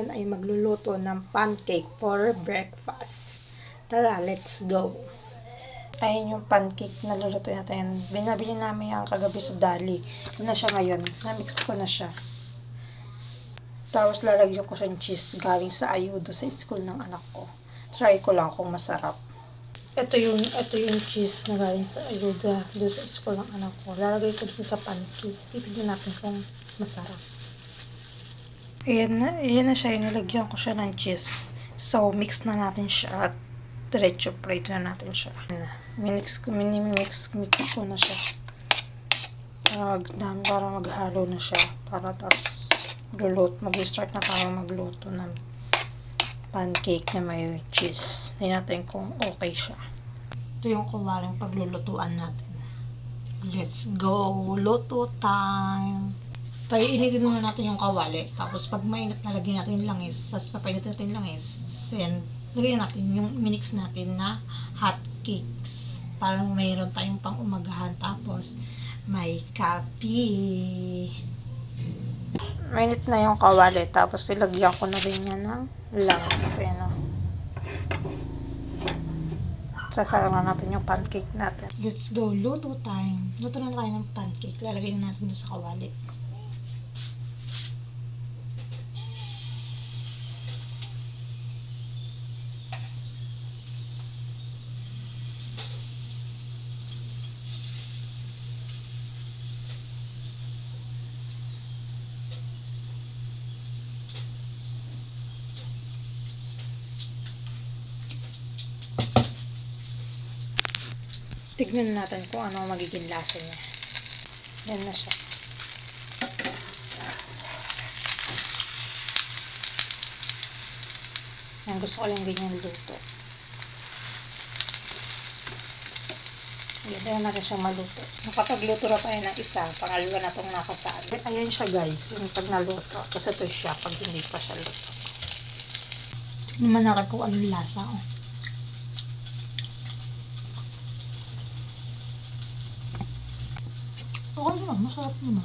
ngayon ay magluluto ng pancake for breakfast. Tara, let's go! Ayun yung pancake na luluto natin. Binabili namin yung kagabi sa Dali. Yun na siya ngayon. Na-mix ko na siya. Tapos lalagyan ko siya ng cheese galing sa Ayudo sa school ng anak ko. Try ko lang kung masarap. Ito yung cheese na galing sa Ayudo doon sa school ng anak ko. Lalagay ko dito sa pancake. Titignan natin kung masarap. Ayan na siya. Nilagyan ko siya ng cheese. So, mix na natin siya at diretso prito na natin siya. Mix ko na siya. Para maghalo na siya. Para tas mag-start na tayo magluto ng pancake na may cheese. Tingnan natin kung okay siya. Ito yung kumaring paglulutuan natin. Let's go! Luto time! Painitin muna natin yung kawali. Tapos pag mainit na lagyan natin yung langis. Tapos papainitin natin yung langis. Then, lagyan natin yung minix natin na hot cakes. Parang mayroon tayong pang umagahan. Tapos, may kape. Mainit na yung kawali. Tapos, ilagyan ko na rin yan ng langis. Sasalang na natin yung pancake natin. Let's go! Luto time! Luto na tayo ng pancake. Lalagay na natin sa kawali. Tignan natin kung ano magiging lasa niya. Yan na siya. Yan, gusto ko lang ganyan luto. Yan natin siya maluto. Nakapagluto na tayo ng isa. Pangalawa na itong nakasali. Ayan siya guys, yung pag naluto. Kasi ito siya pag hindi pa siya luto. Tignan naman natin kung anong lasa. Okay naman, masarap naman.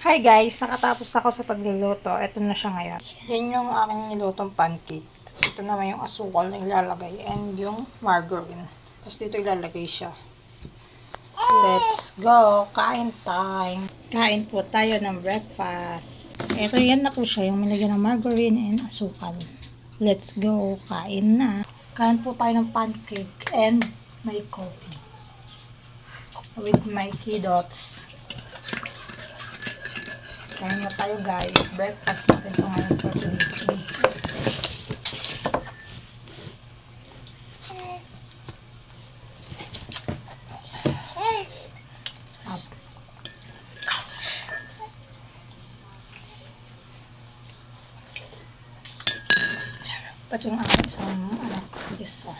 Hi guys, nakatapos ako sa pagluluto. Ito na siya ngayon. Yan yung aking nilutong pancake. Tapos ito naman yung asukal na ilalagay. And yung margarine. Tapos dito ilalagay siya. Let's go! Kain time! Kain po tayo ng breakfast. Ito yan na po siya. Yung nilagyan ng margarine and asukal. Let's go! Kain na! Kain po tayo ng pancake and may coffee. With my kiddos. Kain na tayo guys. Breakfast natin ito ngayon for today's video. Pati yung aking isang anak isa.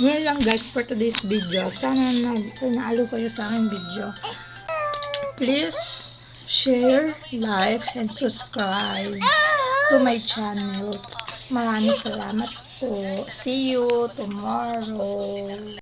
Yun lang guys for today's video. Sana naalo kayo sa aking video. Please share, like, and subscribe to my channel. Maraming salamat po. See you tomorrow.